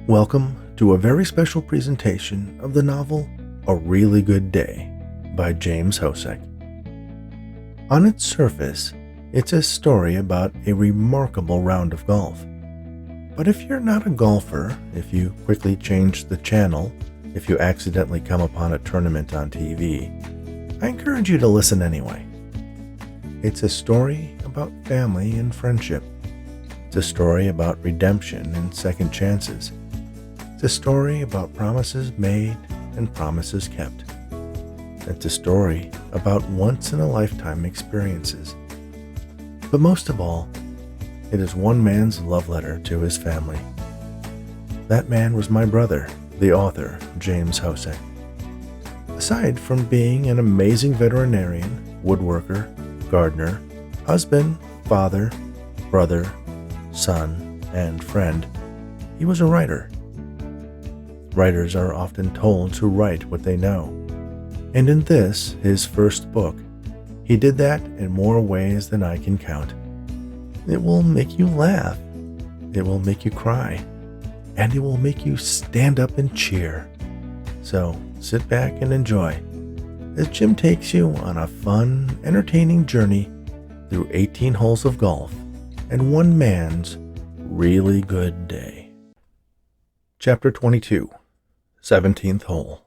Welcome to a very special presentation of the novel A Really Good Day by James Hosek. On its surface, it's a story about a remarkable round of golf. But if you're not a golfer, if you quickly change the channel, if you accidentally come upon a tournament on TV, I encourage you to listen anyway. It's a story about family and friendship. It's a story about redemption and second chances. It's a story about promises made and promises kept. It's a story about once-in-a-lifetime experiences. But most of all, it is one man's love letter to his family. That man was my brother, the author, James Hosek. Aside from being an amazing veterinarian, woodworker, gardener, husband, father, brother, son, and friend, he was a writer. Writers are often told to write what they know. And in this, his first book, he did that in more ways than I can count. It will make you laugh, it will make you cry, and it will make you stand up and cheer. So sit back and enjoy as Jim takes you on a fun, entertaining journey through 18 holes of golf and one man's really good day. Chapter 22, 17th Hole.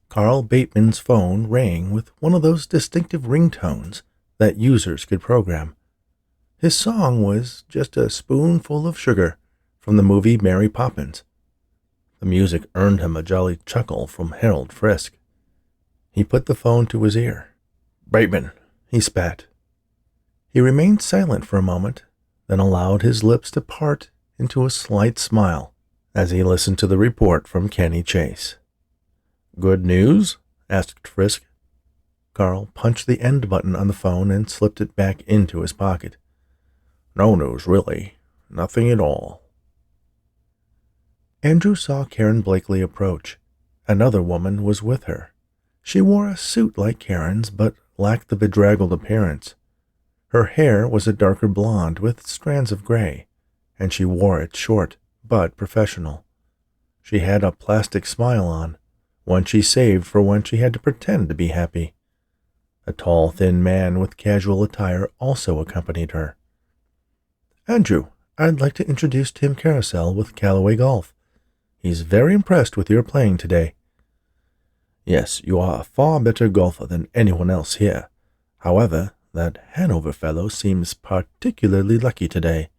Carl Bateman's phone rang with one of those distinctive ringtones that users could program. His song was just a spoonful of sugar from the movie Mary Poppins. The music earned him a jolly chuckle from Harold Frisk. He put the phone to his ear. "Bateman," he spat. He remained silent for a moment, then allowed his lips to part into a slight smile as he listened to the report from Kenny Chase. "Good news?" asked Frisk. Carl punched the end button on the phone and slipped it back into his pocket. "No news, really. Nothing at all." Andrew saw Karen Blakely approach. Another woman was with her. She wore a suit like Karen's, but lacked the bedraggled appearance. Her hair was a darker blonde with strands of gray, and she wore it short but professional. She had a plastic smile on, one she saved for when she had to pretend to be happy. A tall, thin man with casual attire also accompanied her. "Andrew, I'd like to introduce Tim Carousel with Callaway Golf. He's very impressed with your playing today." "Yes, you are a far better golfer than anyone else here. However, that Hanover fellow seems particularly lucky today,"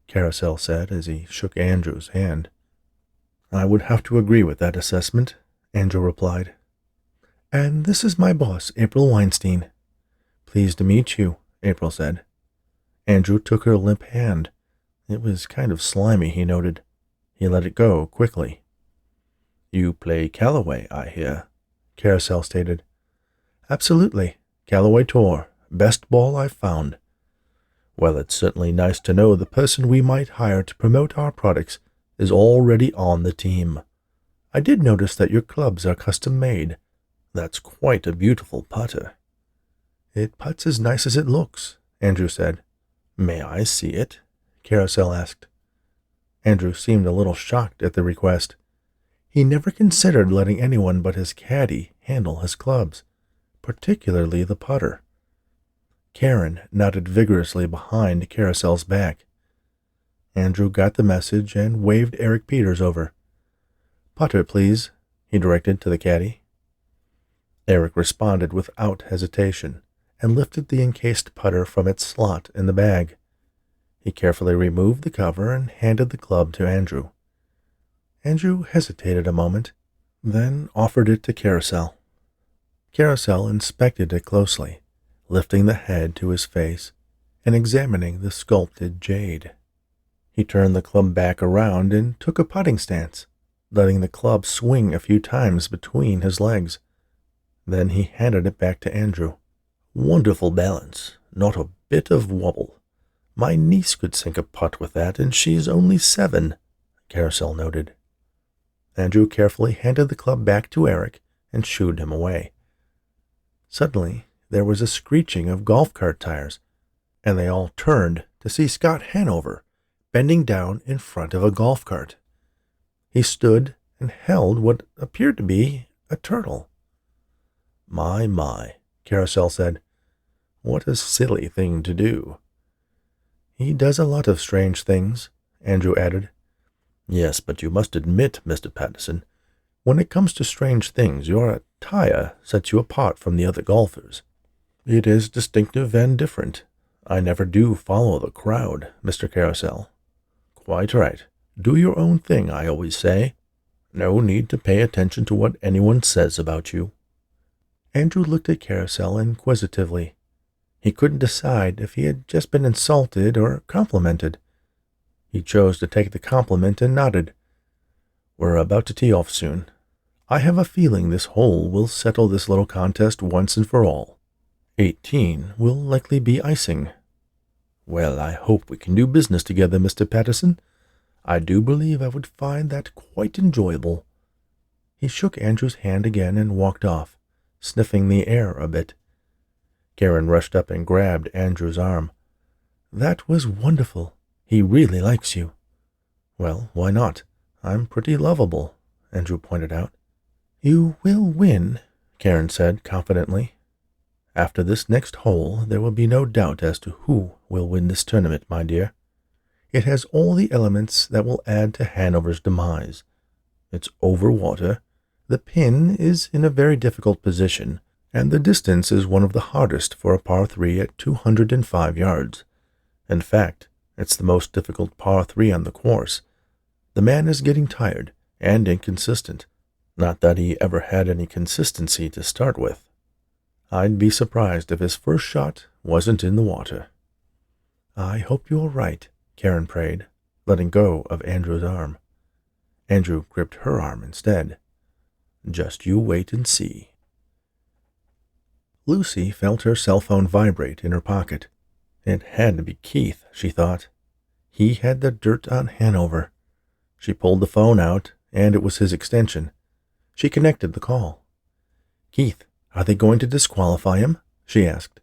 Carousel said as he shook Andrew's hand. "I would have to agree with that assessment," Andrew replied. "And this is my boss, April Weinstein." "Pleased to meet you," April said. Andrew took her limp hand. It was kind of slimy, he noted. He let it go quickly. "You play Callaway, I hear," Carousel stated. "Absolutely. Callaway Tour. Best ball I've found." "Well, it's certainly nice to know the person we might hire to promote our products is already on the team. I did notice that your clubs are custom-made. That's quite a beautiful putter." "It putts as nice as it looks," Andrew said. "May I see it?" Carousel asked. Andrew seemed a little shocked at the request. He never considered letting anyone but his caddy handle his clubs, particularly the putter. Karen nodded vigorously behind Carousel's back. Andrew got the message and waved Eric Peters over. "Putter, please," he directed to the caddy. Eric responded without hesitation and lifted the encased putter from its slot in the bag. He carefully removed the cover and handed the club to Andrew. Andrew hesitated a moment, then offered it to Carousel. Carousel inspected it closely, lifting the head to his face and examining the sculpted jade. He turned the club back around and took a putting stance, letting the club swing a few times between his legs. Then he handed it back to Andrew. "Wonderful balance, not a bit of wobble. My niece could sink a putt with that, and she's only 7, Carousel noted. Andrew carefully handed the club back to Eric and shooed him away. Suddenly, there was a screeching of golf cart tires, and they all turned to see Scott Hanover bending down in front of a golf cart. He stood and held what appeared to be a turtle. My, Carousel said. What a silly thing to do. He does a lot of strange things, Andrew added. Yes, but you must admit, Mr. Patterson, when it comes to strange things, your attire sets you apart from the other golfers. It is distinctive and different. I never do follow the crowd, Mr. Carousel. Quite right. Do your own thing, I always say. No need to pay attention to what anyone says about you. Andrew looked at Carousel inquisitively. He couldn't decide if he had just been insulted or complimented. He chose to take the compliment and nodded. We're about to tee off soon. I have a feeling this hole will settle this little contest once and for all. 18 will likely be icing. Well, I hope we can do business together, Mr. Patterson. I do believe I would find that quite enjoyable. He shook Andrew's hand again and walked off, sniffing the air a bit. Karen rushed up and grabbed Andrew's arm. That was wonderful. He really likes you. Well, why not? I'm pretty lovable, Andrew pointed out. You will win, Karen said confidently. After this next hole, there will be no doubt as to who will win this tournament, my dear. It has all the elements that will add to Hanover's demise. It's over water, the pin is in a very difficult position, and the distance is one of the hardest for a par 3 at 205 yards. In fact, it's the most difficult par 3 on the course. The man is getting tired and inconsistent. Not that he ever had any consistency to start with. I'd be surprised if his first shot wasn't in the water. I hope you're right, Karen prayed, letting go of Andrew's arm. Andrew gripped her arm instead. Just you wait and see. Lucy felt her cell phone vibrate in her pocket. It had to be Keith, she thought. He had the dirt on Hanover. She pulled the phone out, and it was his extension. She connected the call. Keith, are they going to disqualify him? She asked.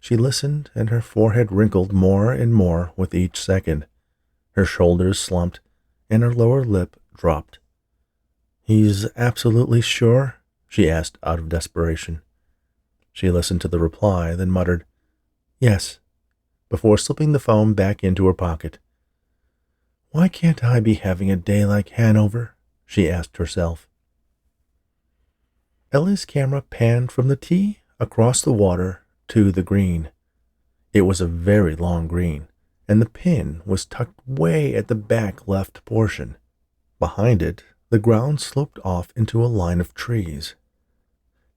She listened, and her forehead wrinkled more and more with each second. Her shoulders slumped, and her lower lip dropped. He's absolutely sure? She asked out of desperation. She listened to the reply, then muttered, Yes, before slipping the phone back into her pocket. Why can't I be having a day like Hanover? She asked herself. Ellie's camera panned from the tee across the water to the green. It was a very long green, and the pin was tucked way at the back left portion. Behind it, the ground sloped off into a line of trees.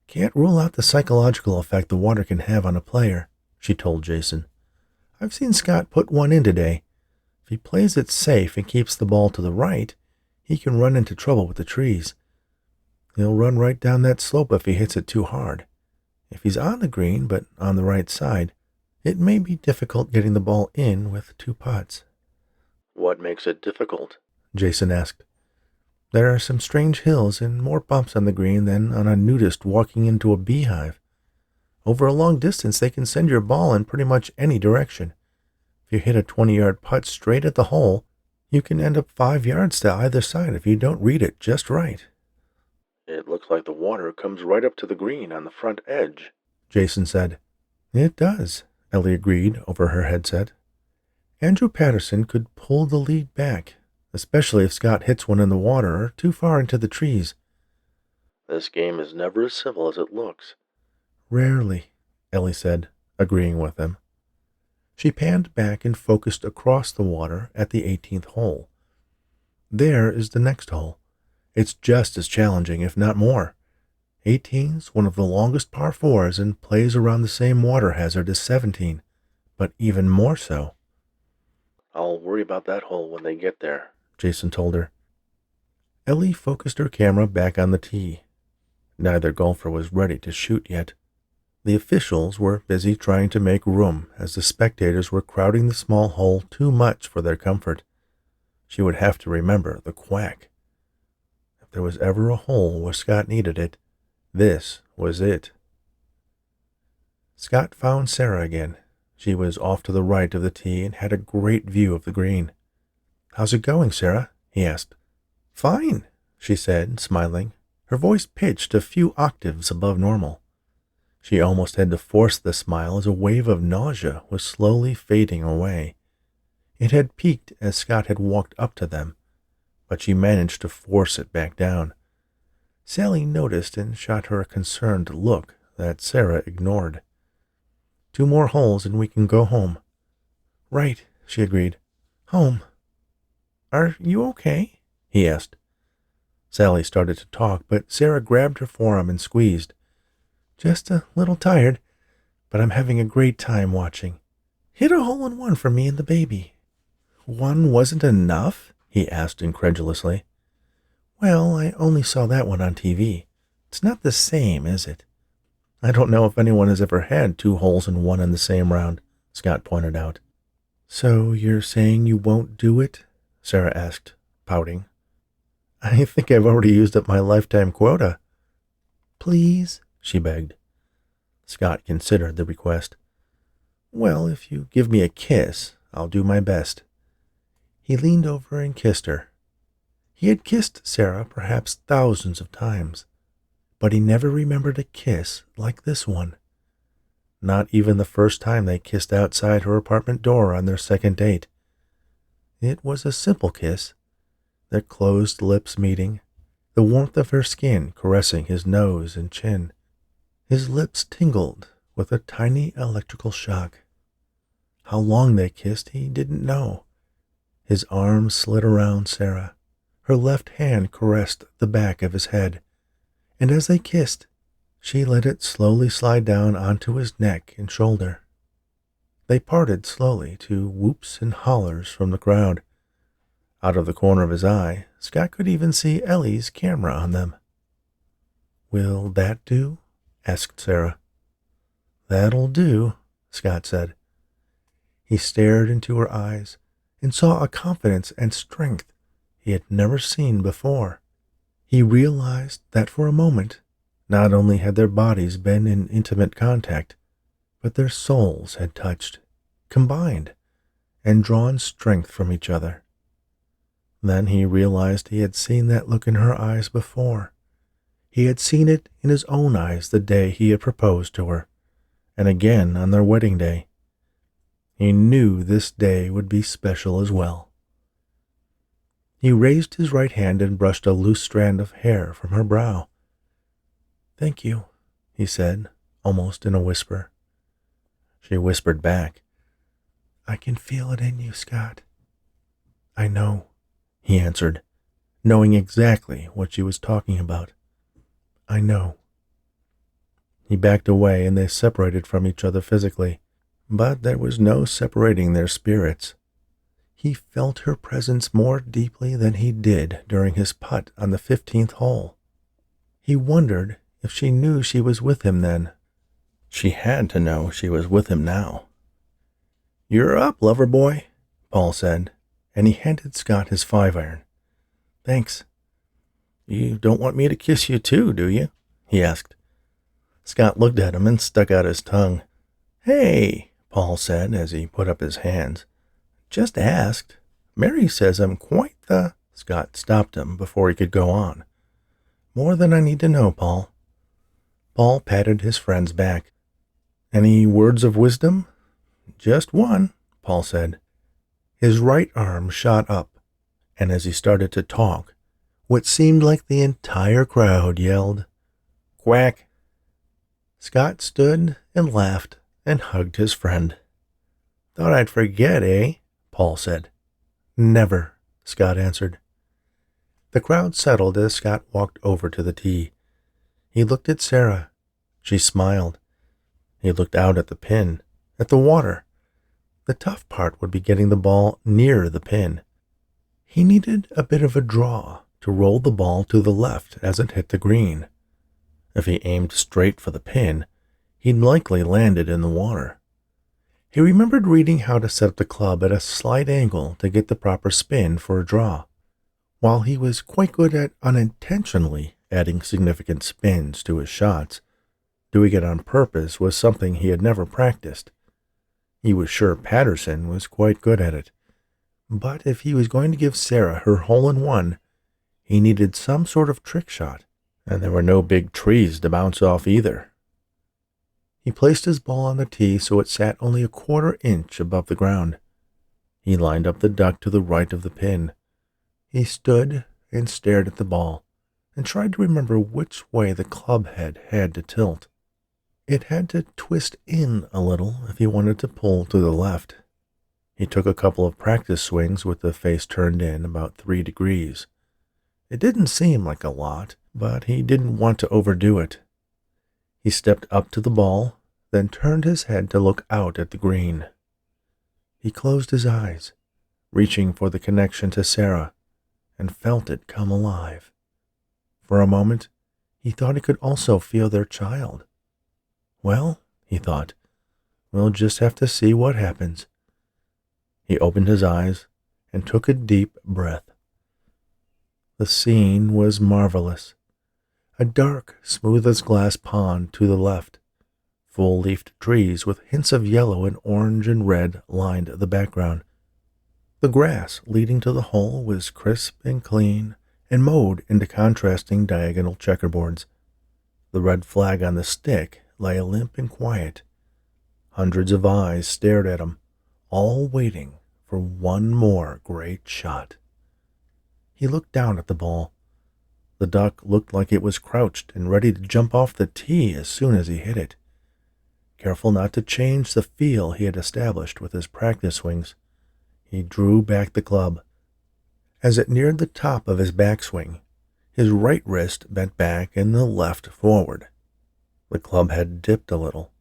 Can't rule out the psychological effect the water can have on a player, she told Jason. I've seen Scott put one in today. If he plays it safe and keeps the ball to the right, he can run into trouble with the trees. He'll run right down that slope if he hits it too hard. If he's on the green, but on the right side, it may be difficult getting the ball in with 2 putts. What makes it difficult? Jason asked. There are some strange hills and more bumps on the green than on a nudist walking into a beehive. Over a long distance, they can send your ball in pretty much any direction. If you hit a 20-yard putt straight at the hole, you can end up 5 yards to either side if you don't read it just right. It looks like the water comes right up to the green on the front edge, Jason said. It does, Ellie agreed over her headset. Andrew Patterson could pull the lead back, especially if Scott hits one in the water or too far into the trees. This game is never as simple as it looks. Rarely, Ellie said, agreeing with him. She panned back and focused across the water at the 18th hole. There is the next hole. It's just as challenging, if not more. 18's one of the longest par 4s and plays around the same water hazard as 17, but even more so. I'll worry about that hole when they get there, Jason told her. Ellie focused her camera back on the tee. Neither golfer was ready to shoot yet. The officials were busy trying to make room as the spectators were crowding the small hole too much for their comfort. She would have to remember the quack. If there was ever a hole where Scott needed it, this was it. Scott found Sarah again. She was off to the right of the tee and had a great view of the green. How's it going, Sarah? He asked. Fine, she said, smiling, her voice pitched a few octaves above normal. She almost had to force the smile as a wave of nausea was slowly fading away. It had peaked as Scott had walked up to them, but she managed to force it back down. Sally noticed and shot her a concerned look that Sarah ignored. 2 more holes and we can go home. Right, she agreed. Home. Are you okay? He asked. Sally started to talk, but Sarah grabbed her forearm and squeezed. Just a little tired, but I'm having a great time watching. Hit a hole-in-one for me and the baby. One wasn't enough? He asked incredulously. Well, I only saw that one on TV. It's not the same, is it? I don't know if anyone has ever had 2 holes in one in the same round, Scott pointed out. So you're saying you won't do it? Sarah asked, pouting. I think I've already used up my lifetime quota. Please, she begged. Scott considered the request. Well, if you give me a kiss, I'll do my best. He leaned over and kissed her. He had kissed Sarah perhaps thousands of times, but he never remembered a kiss like this one. Not even the first time they kissed outside her apartment door on their second date. It was a simple kiss, their closed lips meeting, the warmth of her skin caressing his nose and chin. His lips tingled with a tiny electrical shock. How long they kissed he didn't know. His arm slid around Sarah. Her left hand caressed the back of his head, and as they kissed, she let it slowly slide down onto his neck and shoulder. They parted slowly to whoops and hollers from the crowd. Out of the corner of his eye, Scott could even see Ellie's camera on them. Will that do? Asked Sarah. That'll do, Scott said. He stared into her eyes and saw a confidence and strength he had never seen before. He realized that for a moment, not only had their bodies been in intimate contact, but their souls had touched, combined, and drawn strength from each other. Then he realized he had seen that look in her eyes before. He had seen it in his own eyes the day he had proposed to her, and again on their wedding day. He knew this day would be special as well. He raised his right hand and brushed a loose strand of hair from her brow. Thank you, he said, almost in a whisper. She whispered back, I can feel it in you, Scott. I know, he answered, knowing exactly what she was talking about. I know. He backed away and they separated from each other physically, but there was no separating their spirits. He felt her presence more deeply than he did during his putt on the 15th hole. He wondered if she knew she was with him then. She had to know she was with him now. You're up, lover boy, Paul said, and he handed Scott his 5-iron. Thanks. You don't want me to kiss you too, do you? He asked. Scott looked at him and stuck out his tongue. Hey, Paul said as he put up his hands. Just asked. Mary says I'm quite the... Scott stopped him before he could go on. More than I need to know, Paul. Paul patted his friend's back. Any words of wisdom? Just one, Paul said. His right arm shot up, and as he started to talk, what seemed like the entire crowd yelled, Quack! Scott stood and laughed and hugged his friend. Thought I'd forget, eh? Paul said. Never, Scott answered. The crowd settled as Scott walked over to the tee. He looked at Sarah. She smiled. He looked out at the pin, at the water. The tough part would be getting the ball near the pin. He needed a bit of a draw to roll the ball to the left as it hit the green. If he aimed straight for the pin, he'd likely land it in the water. He remembered reading how to set up the club at a slight angle to get the proper spin for a draw. While he was quite good at unintentionally adding significant spins to his shots, doing it on purpose was something he had never practiced. He was sure Patterson was quite good at it. But if he was going to give Sarah her hole-in-one, He needed some sort of trick shot, and there were no big trees to bounce off either. He placed his ball on the tee so it sat only a quarter inch above the ground. He lined up the duck to the right of the pin. He stood and stared at the ball and tried to remember which way the club head had to tilt. It had to twist in a little if he wanted to pull to the left. He took a couple of practice swings with the face turned in about 3 degrees. It didn't seem like a lot, but he didn't want to overdo it. He stepped up to the ball, then turned his head to look out at the green. He closed his eyes, reaching for the connection to Sarah, and felt it come alive. For a moment, he thought he could also feel their child. Well, he thought, we'll just have to see what happens. He opened his eyes and took a deep breath. The scene was marvelous. A dark, smooth-as-glass pond to the left. Full-leafed trees with hints of yellow and orange and red lined the background. The grass leading to the hole was crisp and clean and mowed into contrasting diagonal checkerboards. The red flag on the stick lay limp and quiet. Hundreds of eyes stared at him, all waiting for one more great shot. He looked down at the ball. The duck looked like it was crouched and ready to jump off the tee as soon as he hit it. Careful not to change the feel he had established with his practice swings, he drew back the club. As it neared the top of his backswing, his right wrist bent back and the left forward. The club head dipped a little.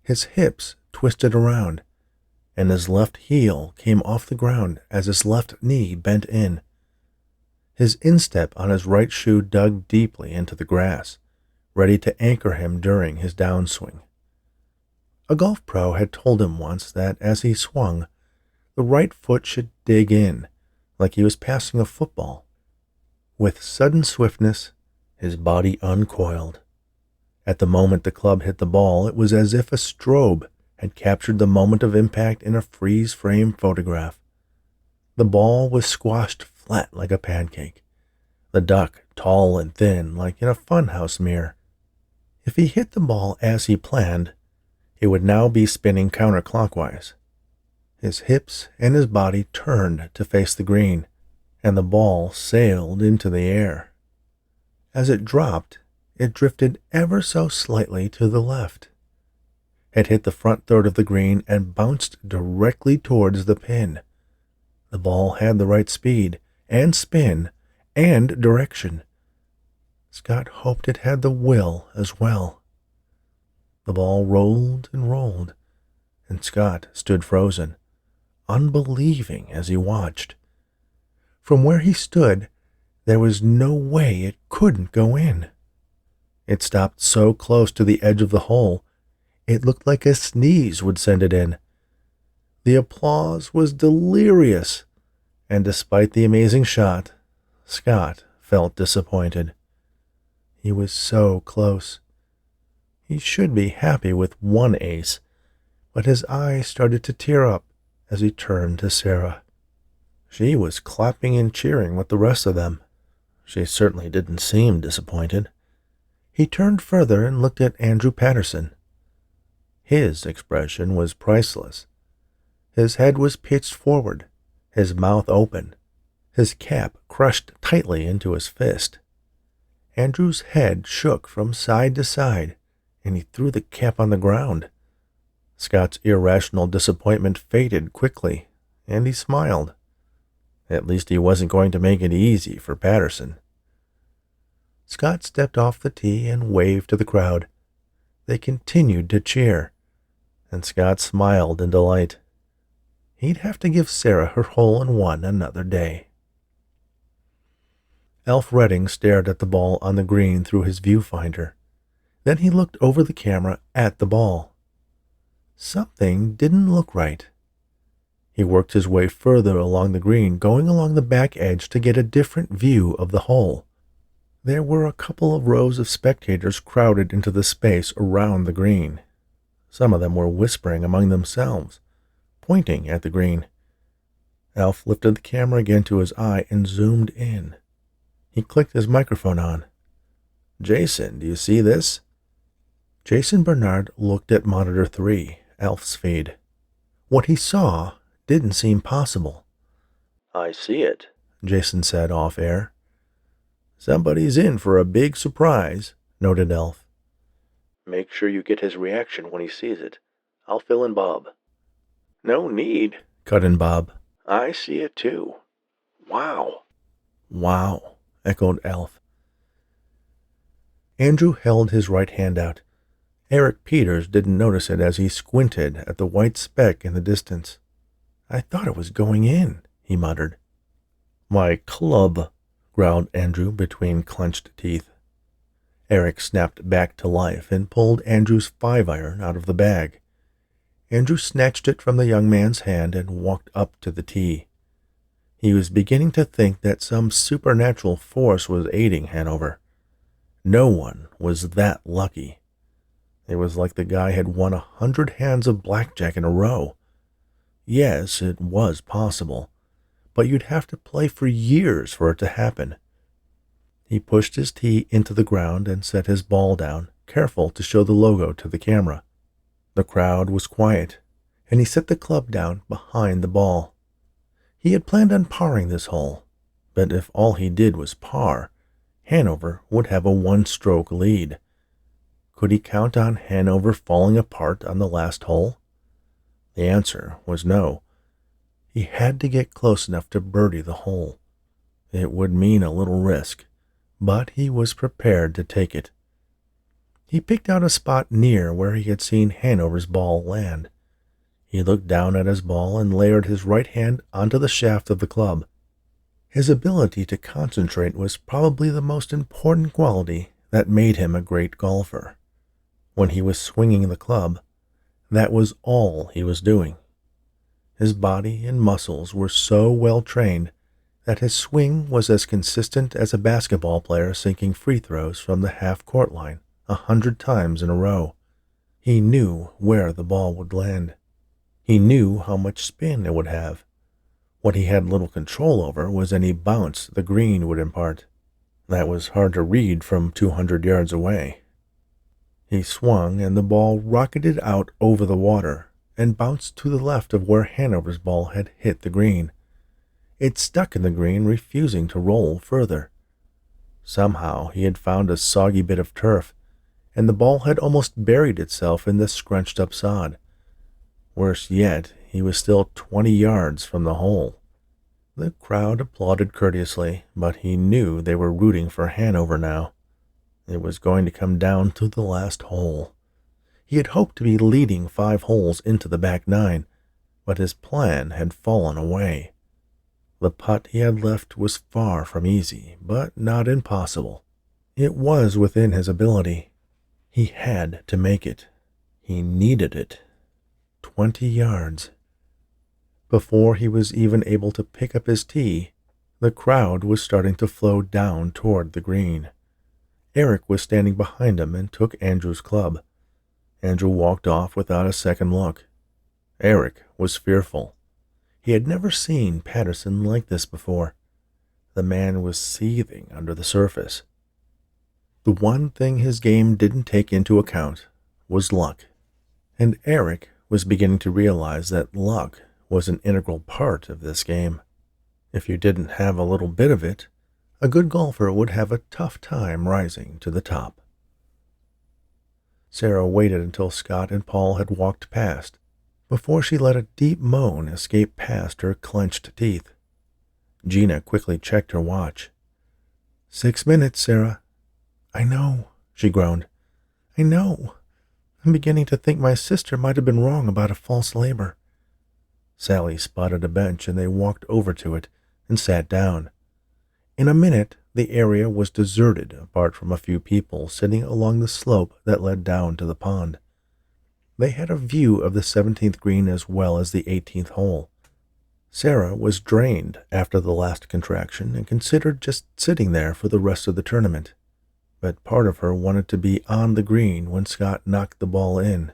His hips twisted around, and his left heel came off the ground as his left knee bent in. His instep on his right shoe dug deeply into the grass, ready to anchor him during his downswing. A golf pro had told him once that as he swung, the right foot should dig in, like he was passing a football. With sudden swiftness, his body uncoiled. At the moment the club hit the ball, it was as if a strobe had captured the moment of impact in a freeze-frame photograph. The ball was squashed flat like a pancake, the duck tall and thin like in a funhouse mirror. If he hit the ball as he planned, it would now be spinning counterclockwise. His hips and his body turned to face the green, and the ball sailed into the air. As it dropped, it drifted ever so slightly to the left. It hit the front third of the green and bounced directly towards the pin. The ball had the right speed and spin and direction. Scott hoped it had the will as well. The ball rolled and rolled, and Scott stood frozen, unbelieving as he watched. From where he stood, there was no way it couldn't go in. It stopped so close to the edge of the hole, it looked like a sneeze would send it in. The applause was delirious, and despite the amazing shot, Scott felt disappointed. He was so close. He should be happy with one ace, but his eyes started to tear up as he turned to Sarah. She was clapping and cheering with the rest of them. She certainly didn't seem disappointed. He turned further and looked at Andrew Patterson. His expression was priceless. His head was pitched forward, his mouth open, his cap crushed tightly into his fist. Andrew's head shook from side to side, and he threw the cap on the ground. Scott's irrational disappointment faded quickly, and he smiled. At least he wasn't going to make it easy for Patterson. Scott stepped off the tee and waved to the crowd. They continued to cheer, and Scott smiled in delight. He'd have to give Sarah her hole-in-one another day. Alf Redding stared at the ball on the green through his viewfinder. Then he looked over the camera at the ball. Something didn't look right. He worked his way further along the green, going along the back edge to get a different view of the hole. There were a couple of rows of spectators crowded into the space around the green. Some of them were whispering among themselves, pointing at the green. Alf lifted the camera again to his eye and zoomed in. He clicked his microphone on. "Jason, do you see this?" Jason Bernard looked at monitor 3, Alf's feed. What he saw didn't seem possible. "I see it," Jason said off-air. "Somebody's in for a big surprise," noted Elf. "Make sure you get his reaction when he sees it. I'll fill in Bob." "No need," cut in Bob. "I see it too. Wow." "Wow," echoed Elf. Andrew held his right hand out. Eric Peters didn't notice it as he squinted at the white speck in the distance. "I thought it was going in," he muttered. "My club," growled Andrew between clenched teeth. Eric snapped back to life and pulled Andrew's 5-iron out of the bag. Andrew snatched it from the young man's hand and walked up to the tee. He was beginning to think that some supernatural force was aiding Hanover. No one was that lucky. It was like the guy had won 100 hands of blackjack in a row. Yes, it was possible, but you'd have to play for years for it to happen. He pushed his tee into the ground and set his ball down, careful to show the logo to the camera. The crowd was quiet, and he set the club down behind the ball. He had planned on parring this hole, but if all he did was par, Hanover would have a 1-stroke lead. Could he count on Hanover falling apart on the last hole? The answer was no. He had to get close enough to birdie the hole. It would mean a little risk, but he was prepared to take it. He picked out a spot near where he had seen Hanover's ball land. He looked down at his ball and layered his right hand onto the shaft of the club. His ability to concentrate was probably the most important quality that made him a great golfer. When he was swinging the club, that was all he was doing. His body and muscles were so well trained that his swing was as consistent as a basketball player sinking free throws from the half-court line 100 times in a row. He knew where the ball would land. He knew how much spin it would have. What he had little control over was any bounce the green would impart. That was hard to read from 200 yards away. He swung, and the ball rocketed out over the water and bounced to the left of where Hanover's ball had hit the green. It stuck in the green, refusing to roll further. Somehow he had found a soggy bit of turf, and the ball had almost buried itself in the scrunched-up sod. Worse yet, he was still 20 yards from the hole. The crowd applauded courteously, but he knew they were rooting for Hanover now. It was going to come down to the last hole. He had hoped to be leading 5 holes into the back 9, but his plan had fallen away. The putt he had left was far from easy, but not impossible. It was within his ability. He had to make it. He needed it. 20 yards. Before he was even able to pick up his tee, the crowd was starting to flow down toward the green. Eric was standing behind him and took Andrew's club. Andrew walked off without a second look. Eric was fearful. He had never seen Patterson like this before. The man was seething under the surface. The one thing his game didn't take into account was luck, and Eric was beginning to realize that luck was an integral part of this game. If you didn't have a little bit of it, a good golfer would have a tough time rising to the top. Sarah waited until Scott and Paul had walked past before she let a deep moan escape past her clenched teeth. Gina quickly checked her watch. 6 minutes, Sarah. I know, she groaned. I know. I'm beginning to think my sister might have been wrong about a false labor. Sally spotted a bench, and they walked over to it and sat down. In a minute, the area was deserted apart from a few people sitting along the slope that led down to the pond. They had a view of the 17th green as well as the 18th hole. Sarah was drained after the last contraction and considered just sitting there for the rest of the tournament, but part of her wanted to be on the green when Scott knocked the ball in.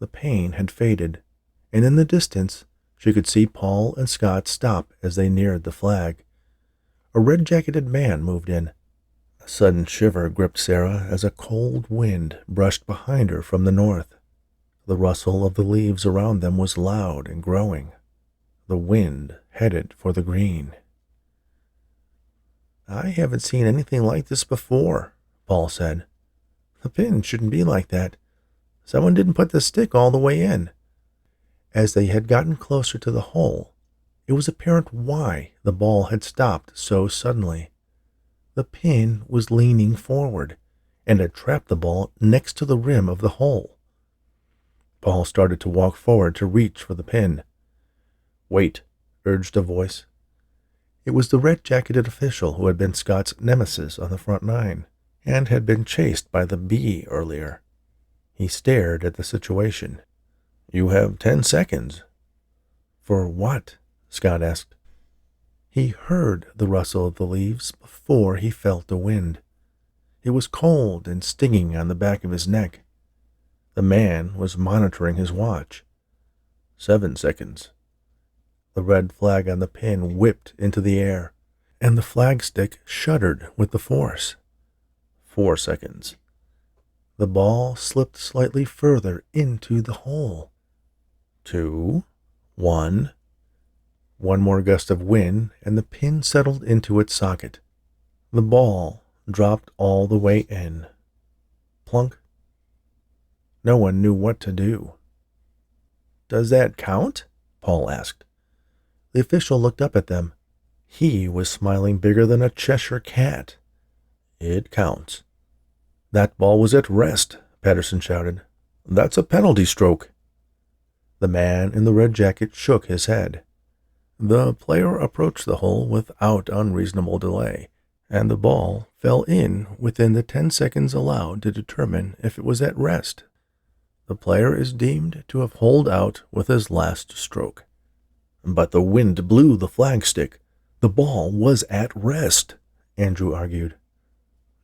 The pain had faded, and in the distance she could see Paul and Scott stop as they neared the flag. A red-jacketed man moved in. A sudden shiver gripped Sarah as a cold wind brushed behind her from the north. The rustle of the leaves around them was loud and growing. The wind headed for the green. "I haven't seen anything like this before," Paul said. "The pin shouldn't be like that. Someone didn't put the stick all the way in." As they had gotten closer to the hole, it was apparent why the ball had stopped so suddenly. The pin was leaning forward and had trapped the ball next to the rim of the hole. Paul started to walk forward to reach for the pin. "Wait," urged a voice. It was the red-jacketed official who had been Scott's nemesis on the front line and had been chased by the bee earlier. He stared at the situation. "You have 10 seconds. "For what?" Scott asked. He heard the rustle of the leaves before he felt the wind. It was cold and stinging on the back of his neck. The man was monitoring his watch. 7 seconds. The red flag on the pin whipped into the air, and the flagstick shuddered with the force. 4 seconds. The ball slipped slightly further into the hole. 2, 1. One more gust of wind, and the pin settled into its socket. The ball dropped all the way in. Plunk. No one knew what to do. "Does that count?" Paul asked. The official looked up at them. He was smiling bigger than a Cheshire cat. "It counts." "That ball was at rest," Patterson shouted. "That's a penalty stroke." The man in the red jacket shook his head. The player approached the hole without unreasonable delay, and the ball fell in within the 10 seconds allowed to determine if it was at rest. The player is deemed to have holed out with his last stroke. "But the wind blew the flagstick. The ball was at rest," Andrew argued.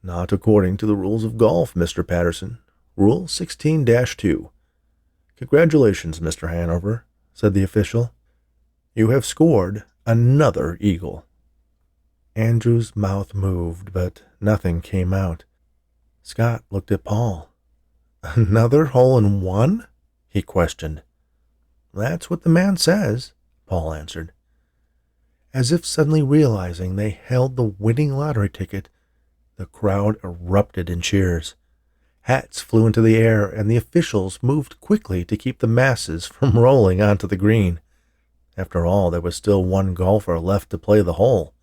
"Not according to the rules of golf, Mr. Patterson. Rule 16-2. "Congratulations, Mr. Hanover," said the official. "You have scored another eagle." Andrew's mouth moved, but nothing came out. Scott looked at Paul. "Another hole-in-one?" he questioned. "That's what the man says," Paul answered. As if suddenly realizing they held the winning lottery ticket, the crowd erupted in cheers. Hats flew into the air, and the officials moved quickly to keep the masses from rolling onto the green. After all, there was still one golfer left to play the hole.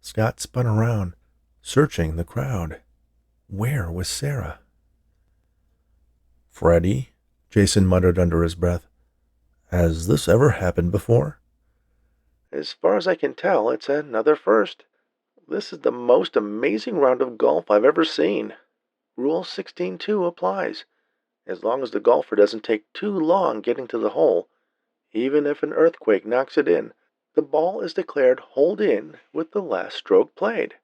Scott spun around, searching the crowd. Where was Sarah? "Freddie," Jason muttered under his breath, "has this ever happened before?" "As far as I can tell, it's another first. This is the most amazing round of golf I've ever seen. Rule 16-2 applies. As long as the golfer doesn't take too long getting to the hole, even if an earthquake knocks it in, the ball is declared holed in with the last stroke played."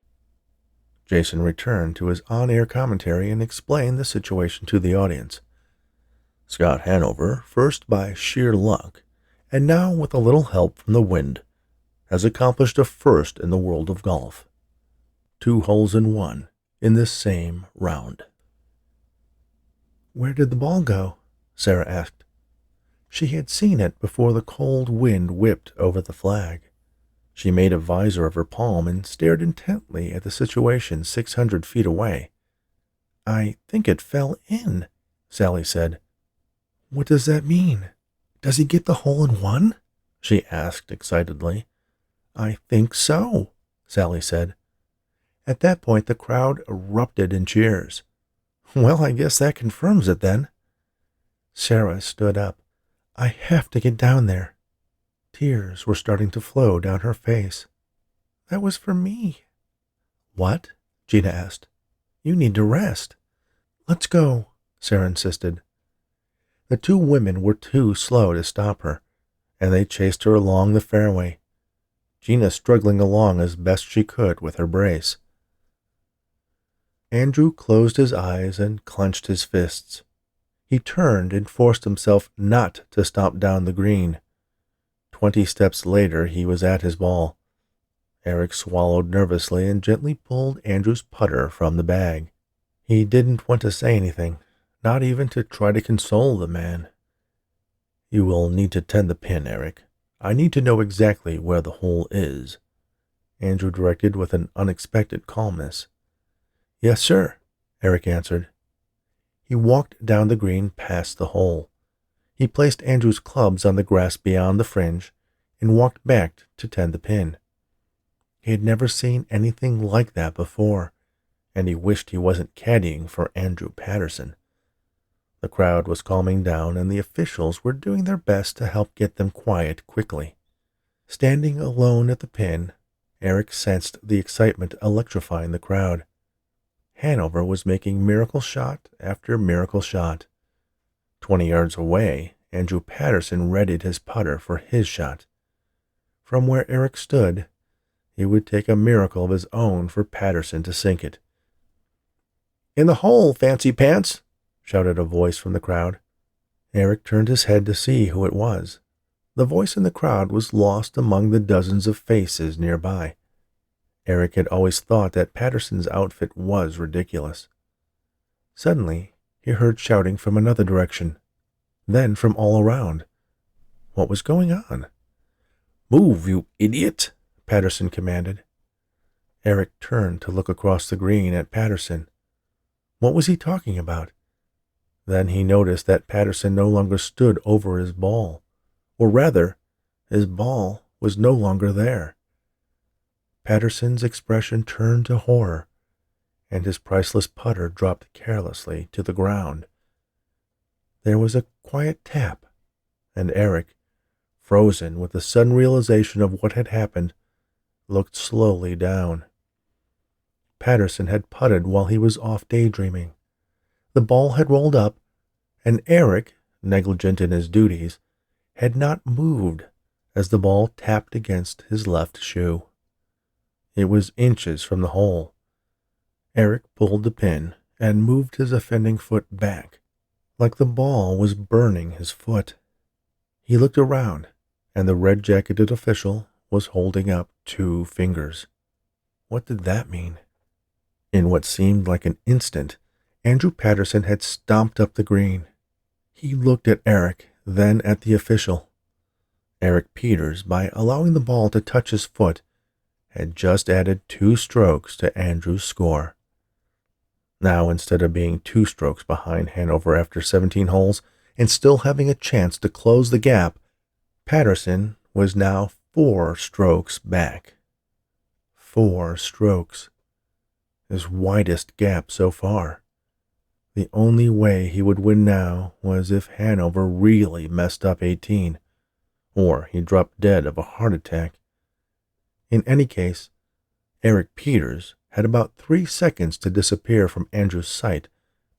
Jason returned to his on-air commentary and explained the situation to the audience. "Scott Hanover, first by sheer luck, and now with a little help from the wind, has accomplished a first in the world of golf. 2 holes in one in this same round." "Where did the ball go?" Sarah asked. She had seen it before the cold wind whipped over the flag. She made a visor of her palm and stared intently at the situation 600 feet away. "I think it fell in," Sally said. "What does that mean? Does he get the hole-in-one?" she asked excitedly. "I think so," Sally said. At that point, the crowd erupted in cheers. "Well, I guess that confirms it then." Sarah stood up. "I have to get down there." Tears were starting to flow down her face. "That was for me." "What?" Gina asked. "You need to rest." "Let's go," Sarah insisted. The 2 women were too slow to stop her, and they chased her along the fairway, Gina struggling along as best she could with her brace. Andrew closed his eyes and clenched his fists. He turned and forced himself not to stomp down the green. 20 steps later, he was at his ball. Eric swallowed nervously and gently pulled Andrew's putter from the bag. He didn't want to say anything, not even to try to console the man. "You will need to tend the pin, Eric. I need to know exactly where the hole is," Andrew directed with an unexpected calmness. "Yes, sir," Eric answered. He walked down the green past the hole. He placed Andrew's clubs on the grass beyond the fringe and walked back to tend the pin. He had never seen anything like that before, and he wished he wasn't caddying for Andrew Patterson. The crowd was calming down, and the officials were doing their best to help get them quiet quickly. Standing alone at the pin, Eric sensed the excitement electrifying the crowd. Hanover was making miracle shot after miracle shot. 20 yards away, Andrew Patterson readied his putter for his shot. From where Eric stood, he would take a miracle of his own for Patterson to sink it. "In the hole, Fancy Pants!" shouted a voice from the crowd. Eric turned his head to see who it was. The voice in the crowd was lost among the dozens of faces nearby. Eric had always thought that Patterson's outfit was ridiculous. Suddenly, he heard shouting from another direction, then from all around. What was going on? "Move, you idiot!" Patterson commanded. Eric turned to look across the green at Patterson. What was he talking about? Then he noticed that Patterson no longer stood over his ball, or rather, his ball was no longer there. Patterson's expression turned to horror, and his priceless putter dropped carelessly to the ground. There was a quiet tap, and Eric, frozen with the sudden realization of what had happened, looked slowly down. Patterson had putted while he was off daydreaming. The ball had rolled up, and Eric, negligent in his duties, had not moved as the ball tapped against his left shoe. It was inches from the hole. Eric pulled the pin and moved his offending foot back, like the ball was burning his foot. He looked around, and the red-jacketed official was holding up 2 fingers. What did that mean? In what seemed like an instant, Andrew Patterson had stomped up the green. He looked at Eric, then at the official. Eric Peters, by allowing the ball to touch his foot, had just added 2 strokes to Andrew's score. Now, instead of being 2 strokes behind Hanover after 17 holes and still having a chance to close the gap, Patterson was now 4 strokes back. 4 strokes. His widest gap so far. The only way he would win now was if Hanover really messed up 18, or he dropped dead of a heart attack. In any case, Eric Peters had about 3 seconds to disappear from Andrew's sight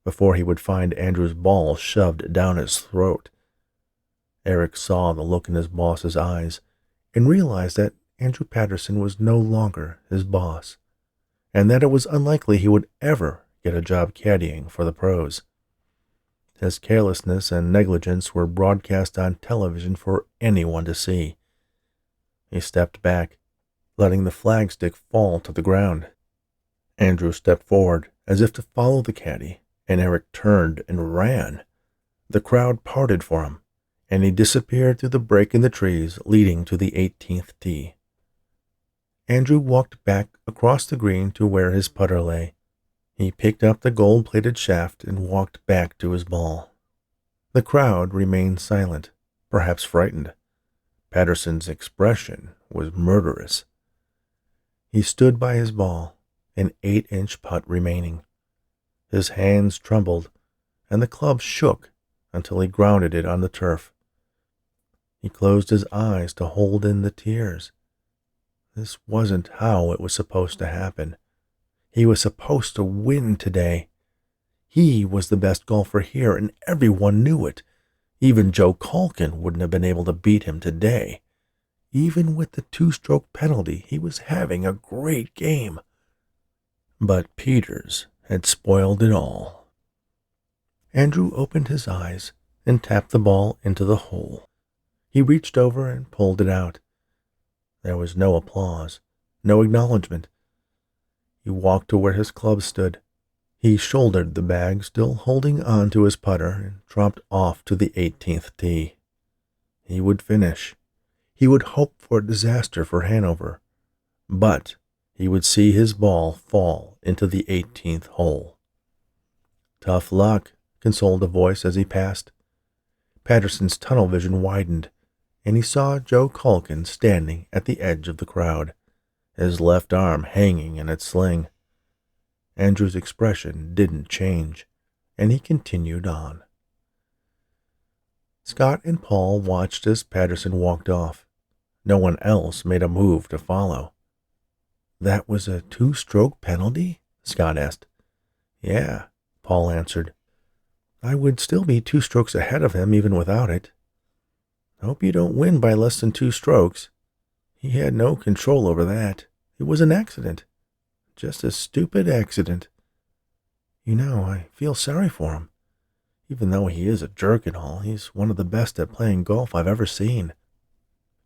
before he would find Andrew's ball shoved down his throat. Eric saw the look in his boss's eyes and realized that Andrew Patterson was no longer his boss, and that it was unlikely he would ever get a job caddying for the pros. His carelessness and negligence were broadcast on television for anyone to see. He stepped back, letting the flagstick fall to the ground. Andrew stepped forward as if to follow the caddy, and Eric turned and ran. The crowd parted for him, and he disappeared through the break in the trees leading to the 18th tee. Andrew walked back across the green to where his putter lay. He picked up the gold-plated shaft and walked back to his ball. The crowd remained silent, perhaps frightened. Patterson's expression was murderous. He stood by his ball, an 8-inch putt remaining. His hands trembled, and the club shook until he grounded it on the turf. He closed his eyes to hold in the tears. This wasn't how it was supposed to happen. He was supposed to win today. He was the best golfer here, and everyone knew it. Even Joe Calkin wouldn't have been able to beat him today. Even with the 2-stroke penalty, he was having a great game. But Peters had spoiled it all. Andrew opened his eyes and tapped the ball into the hole. He reached over and pulled it out. There was no applause, no acknowledgement. He walked to where his club stood. He shouldered the bag, still holding on to his putter, and dropped off to the 18th tee. He would finish. He would hope for a disaster for Hanover, but he would see his ball fall into the 18th hole. "Tough luck," consoled a voice as he passed. Patterson's tunnel vision widened, and he saw Joe Culkin standing at the edge of the crowd, his left arm hanging in its sling. Andrew's expression didn't change, and he continued on. Scott and Paul watched as Patterson walked off. No one else made a move to follow. "That was a 2-stroke penalty?" Scott asked. "Yeah," Paul answered. "I would still be 2 strokes ahead of him even without it." "Hope you don't win by less than 2 strokes. He had no control over that. It was an accident. Just a stupid accident. I feel sorry for him. Even though he is a jerk and all, he's one of the best at playing golf I've ever seen."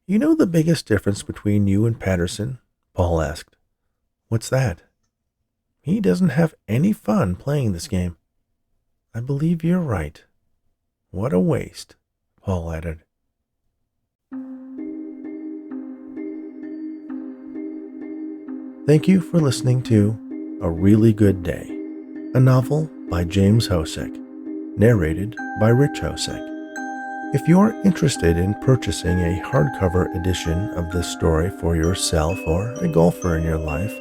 "You know the biggest difference between you and Patterson?" Paul asked. "What's that?" "He doesn't have any fun playing this game." "I believe you're right." "What a waste," Paul added. Thank you for listening to A Really Good Day, a novel by James Hosek, narrated by Rich Hosek. If you're interested in purchasing a hardcover edition of this story for yourself or a golfer in your life,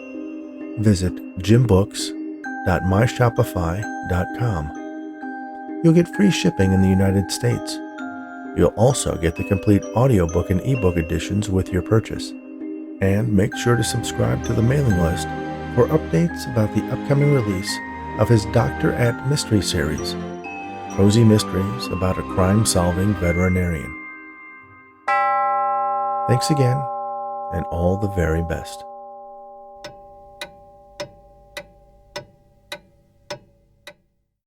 visit jimbooks.myshopify.com. You'll get free shipping in the United States. You'll also get the complete audiobook and ebook editions with your purchase. And make sure to subscribe to the mailing list for updates about the upcoming release of his Doctor at Mystery series, cozy mysteries about a crime-solving veterinarian. Thanks again, and all the very best.